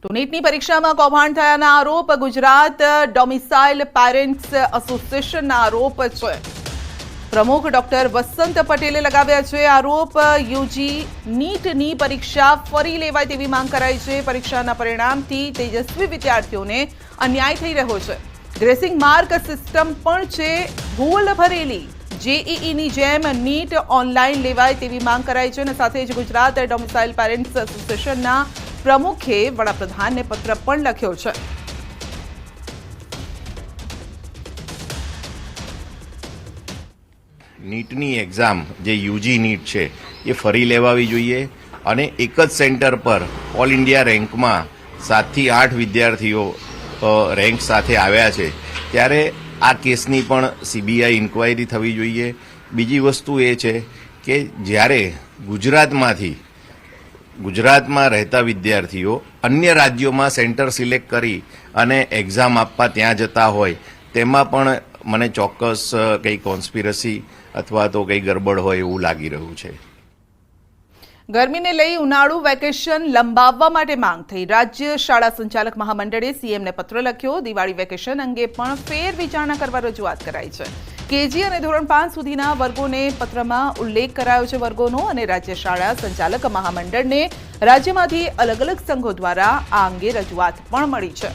તો નીટની પરીક્ષામાં કૌભાંડ થયાના આરોપ ગુજરાત ડોમિસાઇલ પેરેન્ટ્સ એસોસિએશનના આરોપ છે। પ્રમુખ ડોક્ટર વસંત પટેલે લગાવ્યા છે આરોપ। યુજી નીટની પરીક્ષા ફરી લેવાય તેવી માંગ કરાઈ છે। પરીક્ષાના પરિણામથી તેજસ્વી વિદ્યાર્થીઓને અન્યાય થઈ રહ્યો છે। ગ્રેસિંગ માર્ક સિસ્ટમ પણ છે ભૂલ ભરેલી। જેઈઈની જેમ નીટ ઓનલાઈન લેવાય તેવી માંગ કરાઈ છે અને સાથે જ ગુજરાત ડોમિસાઇલ પેરેન્ટ્સ એસોસિએશનના પ્રમુખે વડાપ્રધાનને પત્ર પણ લખ્યો છે। નીટની એક્ઝામ જે યુજી નીટ છે એ ફરી લેવાવી જોઈએ અને એક જ સેન્ટર પર ઓલ ઇન્ડિયા રેન્કમાં 7 થી 8 વિદ્યાર્થીઓ રેન્ક સાથે આવ્યા છે, ત્યારે આ કેસની પણ સીબીઆઈ ઇન્ક્વાયરી થવી જોઈએ। બીજી વસ્તુ એ છે કે જ્યારે ગુજરાતમાં રહેતા વિદ્યાર્થીઓ અન્ય રાજ્યોમાં સેન્ટર સિલેક્ટ કરી અને એક્ઝામ આપવા ત્યાં જતા હોય, તેમાં પણ મને ચોક્કસ કંઈ કોન્સ્પિરસી અથવા તો કંઈ ગરબડ હોય એવું લાગી રહ્યું છે। ગરમીને લઈ ઉનાળુ વેકેશન લંબાવવા માટે માંગ થઈ। રાજ્ય શાળા સંચાલક મહામંડળે સીએમને પત્ર લખ્યો। દિવાળી વેકેશન અંગે પણ ફેર વિચારણા કરવા રજૂઆત કરાઈ છે। કેજી અને ધોરણ 5 સુધીના વર્ગોને પત્રમાં ઉલ્લેખ કરાયો છે વર્ગોનો અને રાજ્ય શાળા સંચાલક મહામંડળને રાજ્યમાંથી અલગ અલગ સંઘો દ્વારા આ અંગે રજૂઆત પણ મળી છે।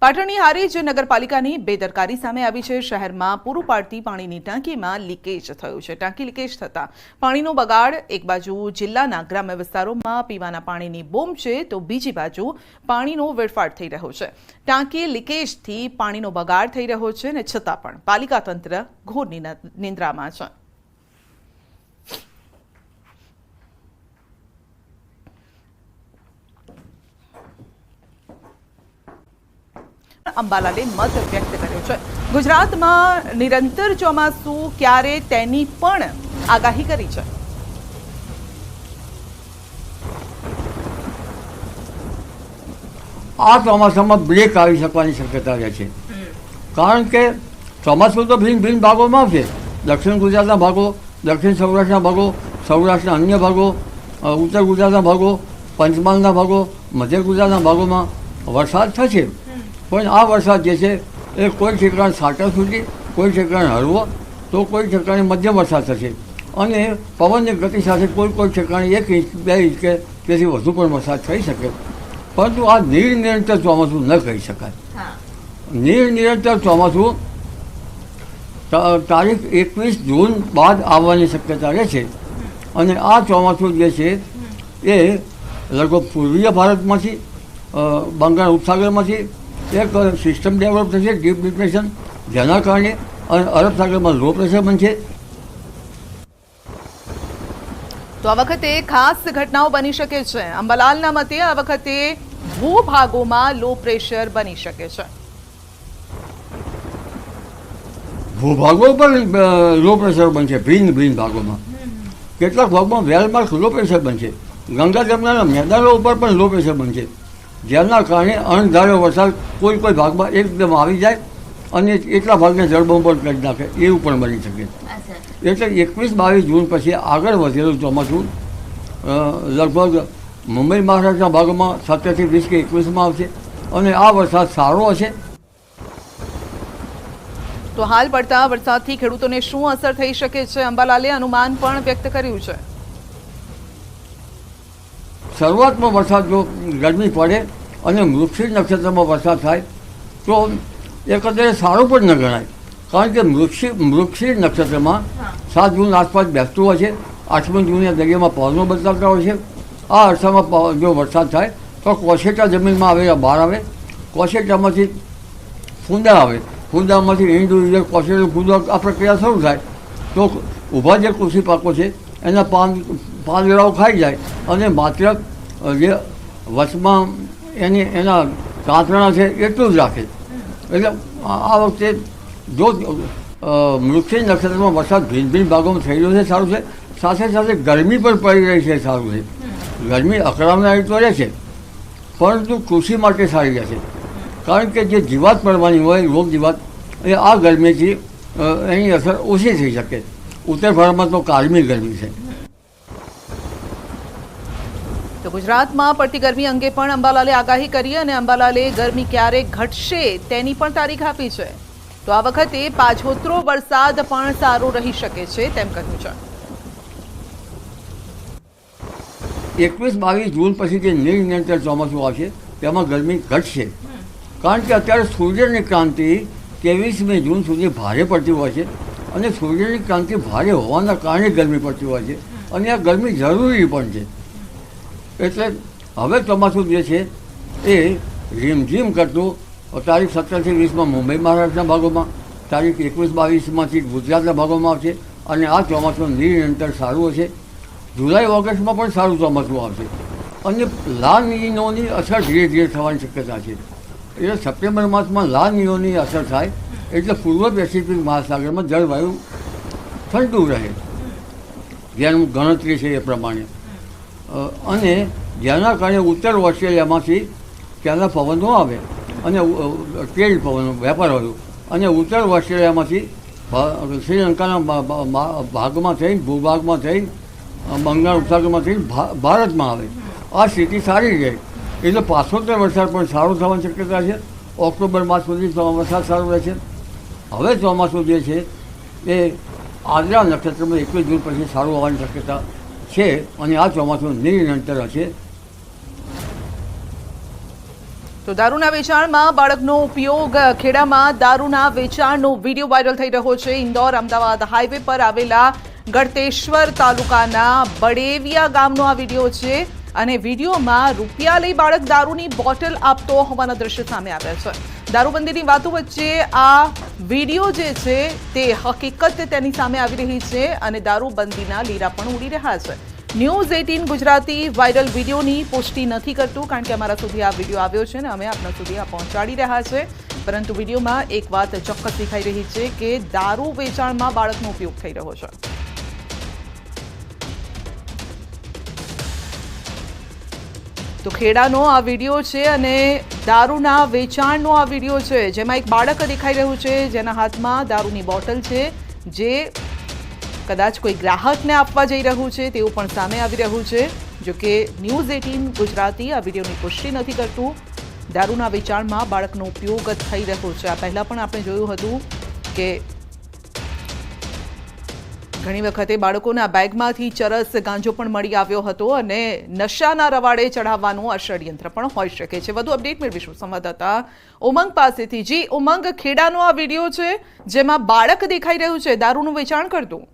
પાટણની હારીજ નગરપાલિકાની બેદરકારી સામે આવી છે। શહેરમાં પૂરું પાડતી પાણીની ટાંકીમાં લીકેજ થયું છે। ટાંકી લીકેજ થતાં પાણીનો બગાડ, એક બાજુ જિલ્લાના ગ્રામ્ય વિસ્તારોમાં પીવાના પાણીની બૂમ છે તો બીજી બાજુ પાણીનો વેડફાટ થઈ રહ્યો છે। ટાંકી લીકેજથી પાણીનો બગાડ થઈ રહ્યો છે અને છતાં પણ પાલિકા તંત્ર ઘોર નિંદ્રામાં છે। અંબાલાલે મત વ્યક્ત કર્યો છે। ગુજરાતમાં નિરંતર ચોમાસું ક્યારે તેની પણ આગાહી કરી છે। આ ચોમાસામાં બ્રેક આવી શકવાની શક્યતા રહે છે, કારણ કે ચોમાસું તો ભિન્ન ભિન્ન ભાગોમાં આવશે। દક્ષિણ ગુજરાતના ભાગો, દક્ષિણ સૌરાષ્ટ્રના ભાગો, સૌરાષ્ટ્રના અન્ય ભાગો, ઉત્તર ગુજરાતના ભાગો, પંચમહાલના ભાગો, મધ્ય ગુજરાતના ભાગોમાં વરસાદ થશે। પણ આ વરસાદ જે છે એ કોઈ ઠેકાણે સાટા સુધી, કોઈ ઠેકાણે હળવો તો કોઈ ઠેકાણે મધ્યમ વરસાદ થશે અને પવનની ગતિ સાથે કોઈ ઠેકાણે 1 ઇંચ 2 ઇંચ કે તેથી વધુ પણ વરસાદ થઈ શકે। પરંતુ આ નિરંતર ચોમાસું ન કહી શકાય। નિરંતર ચોમાસું તારીખ 21 જૂન બાદ આવવાની શક્યતા રહે છે અને આ ચોમાસું જે છે એ લગભગ પૂર્વીય ભારતમાંથી, બંગાળ ઉપસાગરમાંથી એક સિસ્ટમ ડેવલપ થશે, ડીપ ડિપ્રેશન, જેના કારણે અરબ સાગરમાં લો પ્રેશર બનશે। તો આ વખતે ખાસ ઘટનાઓ બની શકે છે। અંબાલાલના મતે આ વખતે ભૂભાગોમાં લો પ્રેશર બની શકે છે। ભૂભાગો પર લો પ્રેશર બનશે, ભિન્ન ભિન્ન ભાગોમાં। કેટલાક ભાગમાં વેલમાર્ક લો પ્રેશર બનશે। ગંગા જમનાના મેદાનો ઉપર પણ લો પ્રેશર બનશે, જેના કારણે અણધાર્યો વરસાદ કોઈ ભાગમાં એકદમ આવી જાય અને એટલા ભાગને જળબંબાળ કરી નાખે એવું પણ બની શકે। એટલે 21-22 જૂન પછી આગળ વધેલું ચોમાસું લગભગ મુંબઈ મહારાષ્ટ્રના ભાગમાં 17 થી 20 કે 21માં આવશે અને આ વરસાદ સારો હશે। તો હાલ પડતા વરસાદથી ખેડૂતોને શું અસર થઈ શકે છે? અંબાલાલે અનુમાન પણ વ્યક્ત કર્યું છે। શરૂઆતમાં વરસાદ જો ગરમી પડે અને મૃગશીર નક્ષત્રમાં વરસાદ થાય તો એકંદરે સારું પણ ન ગણાય, કારણ કે મૃગશીર નક્ષત્રમાં 7 જૂન આસપાસ બેસતું હોય છે। 8મી જૂને દરિયામાં પવનો બદલાતા હોય છે। આ અરસામાં જો વરસાદ થાય તો કોશેટા જમીનમાં આવેલા બહાર આવે, કોશેટામાંથી ફૂંદા આવે, ફૂંદામાંથી ઈંડું કોશેટું ફૂંદો આ પ્રક્રિયા શરૂ થાય તો ઊભા જે કૃષિ પાકો છે એના પાંદડાઓ ખાઈ જાય અને માત્ર જે વચમાં એના કાંતરણા છે એટલું જ રાખે। એટલે આ વખતે જો મૃગશીર નક્ષત્રમાં વરસાદ ભિન્ન ભિન્ન ભાગોમાં થઈ રહ્યો છે સારું છે, સાથે સાથે ગરમી પણ પડી રહી છે સારું છે। ગરમી અકળાવનારી તો રહે છે, પરંતુ કૃષિ માટે સારી રહેશે, કારણ કે જે જીવાત પડવાની હોય રોગ જીવાત એ આ ગરમીથી એની અસર ઓછી થઈ શકે. ઉત્તર ભારતમાં તો કાળમી ગરમી છે. તો ગુજરાતમાં પડતી ગરમી અંગે પણ અંબાલાલે આગાહી કરી અને અંબાલાલે ગરમી ક્યારે ઘટશે તેની પણ તારીખ આપી છે. તો આ વખતે પાછોતરો વરસાદ પણ સારો રહી શકે છે તેમ કહ્યું છે. 21-22 જૂન પછી જે નિરંતર ચોમાસું આવશે તેમાં ગરમી ઘટશે. કારણ કે અત્યારે સૂર્યની ક્રાંતિ 23મી જૂન સુધી ભારે પડતી હોય છે અને સૂર્યની ક્રાંતિ ભારે હોવાના કારણે ગરમી પડતી હોય છે અને આ ગરમી જરૂરી પણ છે. એટલે હવે ચોમાસું જે છે એ રીમઝીમ કરતું તારીખ 17 થી 20માં મુંબઈ મહારાષ્ટ્રના ભાગોમાં, તારીખ 21-22માંથી ગુજરાતના ભાગોમાં આવશે અને આ ચોમાસું નિરંતર સારું હશે. જુલાઈ ઓગસ્ટમાં પણ સારું ચોમાસું આવશે અને લા નિનોની અસર ધીરે ધીરે થવાની શક્યતા છે. એટલે સપ્ટેમ્બર માસમાં લા નિનોની અસર થાય એટલે પૂર્વ પેસિફિક મહાસાગરમાં જળવાયુ ઠંડુ રહે, જેનું ગણતરી છે એ પ્રમાણે. અને જેના કારણે ઉત્તર ઓસ્ટ્રેલિયામાંથી ત્યાંના પવનો આવે અને ટ્રેડ પવનો વેપાર હોય અને ઉત્તર ઓસ્ટ્રેલિયામાંથી શ્રીલંકાના ભાગમાં થઈને ભૂભાગમાં થઈને બંગાળ ઉપસાગરમાં થઈને ભારતમાં આવે. આ સ્થિતિ સારી રહે એટલે પાછોતર વરસાદ પણ સારો થવાની શક્યતા છે. ઓક્ટોબર માસ સુધી વરસાદ સારો રહેશે. હવે ચોમાસું જે છે એ આદ્રા નક્ષત્રમાં 21 જૂન પછી સારું આવવાની શક્યતા છે અને આ ચોમાસું નિરંતર હશે. તો દારૂના વેચાણમાં બાળકનો ઉપયોગ, ખેડામાં દારૂના વેચાણનો વિડીયો વાયરલ થઈ રહ્યો છે. ઇન્દોર અમદાવાદ હાઈવે પર આવેલા ગળતેશ્વર તાલુકાના બડેવિયા ગામનો આ વિડીયો છે અને વિડીયોમાં રૂપિયા લઈ બાળક દારૂની બોટલ આપતો હોવાના દ્રશ્ય સામે આવ્યા છે. દારૂબંધીની વાતો વચ્ચે આ વિડીયો જે છે તે હકીકત તેની સામે આવી રહી છે અને દારૂબંધીના લીરા પણ ઉડી રહ્યા છે. ન્યૂઝ 18 ગુજરાતી વાયરલ વિડીયોની પુષ્ટિ નથી કરતું કારણ કે અમારા સુધી આ વિડીયો આવ્યો છે ને અમે આપણા સુધી આ પહોંચાડી રહ્યા છે. પરંતુ વિડીયોમાં એક વાત ચોક્કસ દેખાઈ રહી છે કે દારૂ વેચાણમાં બાળકનો ઉપયોગ થઈ રહ્યો છે. તો ખેડાનો આ વિડીયો છે અને દારૂના વેચાણનો આ વિડીયો છે જેમાં એક બાળક દેખાઈ રહ્યું છે જેના હાથમાં દારૂની બોટલ છે જે કદાચ કોઈ ગ્રાહકને આપવા જઈ રહ્યું છે તેવું પણ સામે આવી રહ્યું છે. જો કે ન્યૂઝ 18 ગુજરાતી આ વિડીયોની પુષ્ટિ નથી કરતું. દારૂના વેચાણમાં બાળકનો ઉપયોગ થઈ રહ્યો છે. આ પહેલાં પણ આપણે જોયું હતું કે ઘણી વખતે બાળકોના બેગમાંથી ચરસ ગાંજો પણ મળી આવ્યો હતો અને નશાના રવાડે ચઢાવવાનું આ ષડયંત્ર પણ હોઈ શકે છે. વધુ અપડેટ મેળવીશું સંવાદદાતા ઉમંગ પાસેથી. જી ઉમંગ, ખેડાનો આ વિડીયો છે જેમાં બાળક દેખાઈ રહ્યું છે દારૂનું વેચાણ કરતું.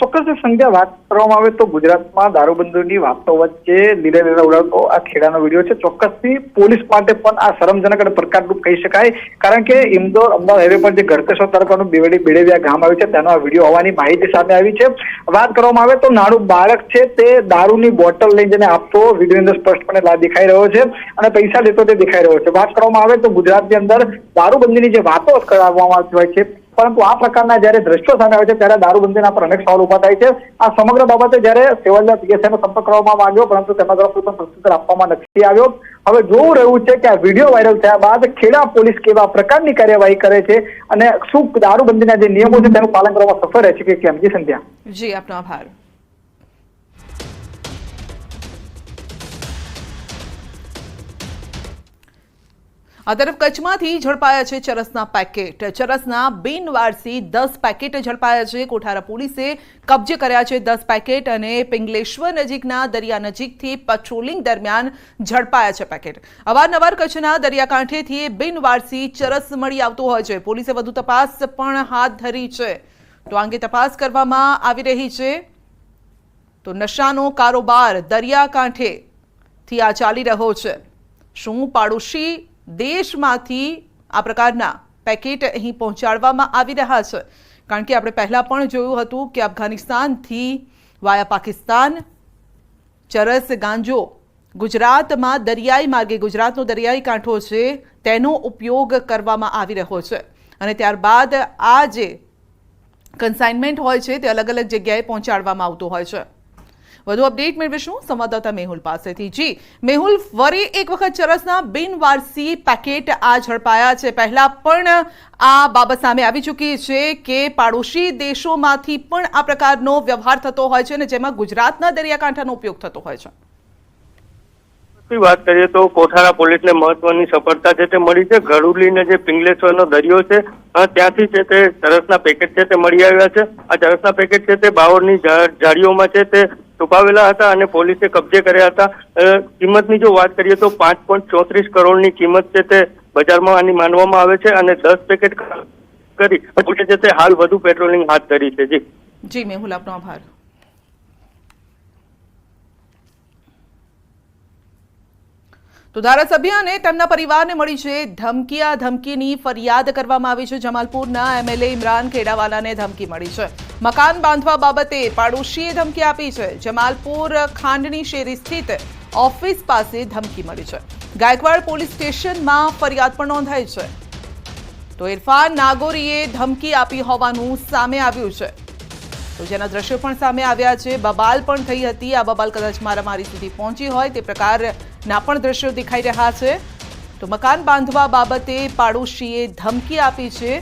ચોક્કસ સંધ્યા, વાત કરવામાં આવે તો ગુજરાતમાં દારૂબંધીની વાતો વચ્ચે લીલા લીલા ઉડાવતો આ ખેડાનો વિડીયો છે. ચોક્કસથી પોલીસ માટે પણ આ શરમજનક અને પડકારરૂપ કહી શકાય. કારણ કે ઇન્દોર અમદાવાદ હાઈવે પર જે ગળતેશ્વર તાલુકાનું બેડેવિયા ગામ આવ્યું છે તેનો આ વિડીયો હોવાની માહિતી સામે આવી છે. વાત કરવામાં આવે તો નાનું બાળક છે તે દારૂની બોટલ લઈને જેને આપતો વિડીયોની અંદર સ્પષ્ટપણે દેખાઈ રહ્યો છે અને પૈસા લેતો તે દેખાઈ રહ્યો છે. વાત કરવામાં આવે તો ગુજરાતની અંદર દારૂબંધીની જે વાતો કરવામાં આવતી હોય છે પરંતુ આ પ્રકારના જયારે દ્રશ્યો સામે આવે છે ત્યારે દારૂબંધીના પર અનેક સવાલ ઉભા થાય છે. આ સમગ્ર બાબતે જયારે સેવલિયા પીએસઆઈનો સંપર્ક કરવામાં આવ્યો પરંતુ તેના દ્વારા કોઈ પણ પ્રત્યુત્તર આપવામાં નથી આવ્યો. હવે જોવું રહ્યું છે કે આ વિડીયો વાયરલ થયા બાદ ખેડા પોલીસ કેવા પ્રકારની કાર્યવાહી કરે છે અને શું દારૂબંધીના જે નિયમો છે તેનું પાલન કરવામાં સફળ રહે છે કે કેમ. જી સંધ્યા. જી આપનો આભાર. આ તરફ કચ્છમાંથી ઝડપાયા છે ચરસના પેકેટ. ચરસના બિનવારસી 10 પેકેટ ઝડપાયા છે. કોઠારા પોલીસે કબજે કર્યા છે 10 પેકેટ અને પિંગલેશ્વર નજીકના દરિયા નજીકથી પેટ્રોલિંગ દરમિયાન ઝડપાયા છે પેકેટ. અવારનવાર કચ્છના દરિયાકાંઠેથી બિનવારસી ચરસ મળી આવતો હોય છે. પોલીસે વધુ તપાસ પણ હાથ ધરી છે. તો આ અંગે તપાસ કરવામાં આવી રહી છે. તો નશાનો કારોબાર દરિયાકાંઠેથી આ ચાલી રહ્યો છે. શું પાડોશી દેશમાંથી આ પ્રકારના પેકેટ અહીં પહોંચાડવામાં આવી રહ્યા છે? કારણ કે આપણે પહેલાં પણ જોયું હતું કે અફઘાનિસ્તાનથી વાયા પાકિસ્તાન ચરસ ગાંજો ગુજરાતમાં દરિયાઈ માર્ગે, ગુજરાતનો દરિયાઈ કાંઠો છે તેનો ઉપયોગ કરવામાં આવી રહ્યો છે અને ત્યારબાદ આ જે કન્સાઇનમેન્ટ હોય છે તે અલગ અલગ જગ્યાએ પહોંચાડવામાં આવતું હોય છે. વધુ અપડેટ મેળવીશું સંવાદદાતા મેહુલ પાસેથી. જી મેહુલ, ફરી એક વખત ચરસના બિનવારસી પેકેટ આ ઝડપાયા છે. પહેલા પણ આ બાબત સામે આવી ચૂકી છે કે પાડોશી દેશોમાંથી પણ આ પ્રકારનો વ્યવહાર થતો હોય છે અને જેમાં ગુજરાતના દરિયાકાંઠાનો ઉપયોગ થતો હોય છે. વાત કરીએ તો કોઠારા પોલીસને મહત્વની સફળતા છે તે મળી છે. ગરુલીને જે પિંગલેશ્વરનો દરિયો છે ત્યાંથી છે તે ચરસના પેકેટ છે તે મળી આવ્યા છે. આ ચરસના પેકેટ છે તે બાવળની ઝાડીઓમાં છે તે છુપાવેલા હતા અને પોલીસે કબજે કર્યા હતા. કિંમતની જો વાત કરીએ તો 5.34 કરોડની કિંમત છે તે બજારમાં આની માનવામાં આવે છે અને 10 પેકેટ કરી પોલીસે તે હાલ વધુ પેટ્રોલિંગ હાથ ધરી છે. જી મેહુલ, આપનો આભાર. તો ધારાસભ્ય અને તેમના પરિવારને મળી છે ધમકી. આ ધમકીની ફરિયાદ કરવામાં આવી છે. જમાલપુરના એમએલએ ઇમરાન ખેડાવાલાને ધમકી મળી છે. મકાન બાંધવા બાબતે પાડોશીએ ધમકી આપી છે. જમાલપુર ખાંડની શેરી સ્થિત ઓફિસ પાસે ધમકી મળી છે. ગાયકવાડ પોલીસ સ્ટેશનમાં ફરિયાદ પણ નોંધાઈ છે. તો ઇરફાન નાગોરીએ ધમકી આપી હોવાનું સામે આવ્યું છે. તો જેના દ્રશ્યો પણ સામે આવ્યા છે. બબાલ પણ થઈ હતી. આ બબાલ કદાચ મારામારી સુધી પહોંચી હોય તે પ્રકારના પણ દ્રશ્યો દેખાઈ રહ્યા છે. તો મકાન બાંધવા બાબતે પાડોશીએ ધમકી આપી છે.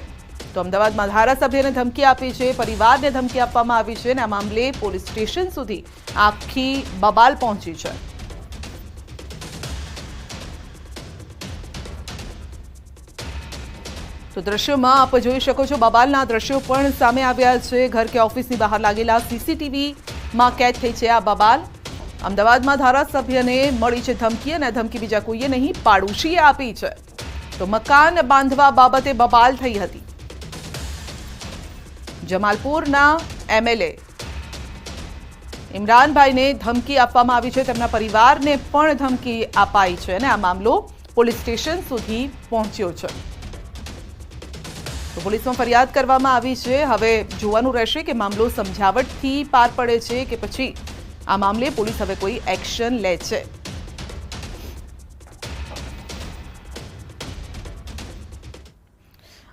તો અમદાવાદમાં ધારાસભ્યને ધમકી આપી છે, પરિવારને ધમકી આપવામાં આવી છે અને આ મામલે પોલીસ સ્ટેશન સુધી આખી બબાલ પહોંચી છે. તો દ્રશ્યોમાં આપ જોઈ શકો છો બબાલના દ્રશ્યો પણ સામે આવ્યા છે. ઘર કે ઓફિસની બહાર લાગેલા સીસીટીવીમાં કેદ થઈ છે આ બબાલ. અમદાવાદમાં ધારાસભ્યને મળી છે ધમકી અને ધમકી બીજા કોઈએ નહીં, પાડોશીએ આપી છે. તો મકાન બાંધવા બાબતે બબાલ થઈ હતી. જમાલપુરના એમએલએ ઇમરાનભાઈને ધમકી આપવામાં આવી છે. તેમના પરિવારને પણ ધમકી અપાઈ છે અને આ મામલો પોલીસ સ્ટેશન સુધી પહોંચ્યો છે. તો પોલીસમાં ફરિયાદ કરવામાં આવી છે. હવે જોવાનું રહેશે કે મામલો સમજાવટથી પાર પડે છે કે પછી આ મામલે પોલીસ હવે કોઈ એક્શન લે છે.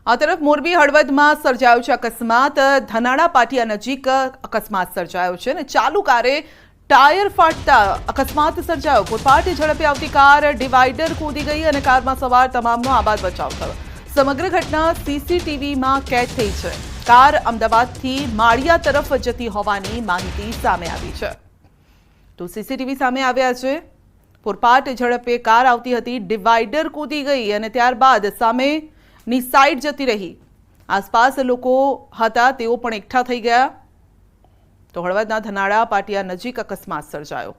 આ તરફ મોરબી હળવદમાં સર્જાયો છે અકસ્માત. ધનાળા પાટિયા નજીક અકસ્માત સર્જાયો છે અને ચાલુ કારે ટાયર ફાટતા અકસ્માત સર્જાયો. પૂરપાટ ઝડપે આવતી કાર ડિવાઈડર કૂદી ગઈ અને કારમાં સવાર તમામનો આબાદ બચાવ થયો. સમગ્ર ઘટના સીસીટીવીમાં કેદ થઈ છે. કાર અમદાવાદથી માળિયા તરફ જતી હોવાની માહિતી સામે આવી છે. તો સીસીટીવી સામે આવ્યા છે. પૂરપાટ ઝડપે કાર આવતી હતી, ડિવાઈડર કૂદી ગઈ અને ત્યારબાદ સામેની સાઈડ જતી રહી. આસપાસ લોકો હતા તેઓ પણ એકઠા થઈ ગયા. તો હળવદના ધનાળા પાટિયા નજીક અકસ્માત સર્જાયો.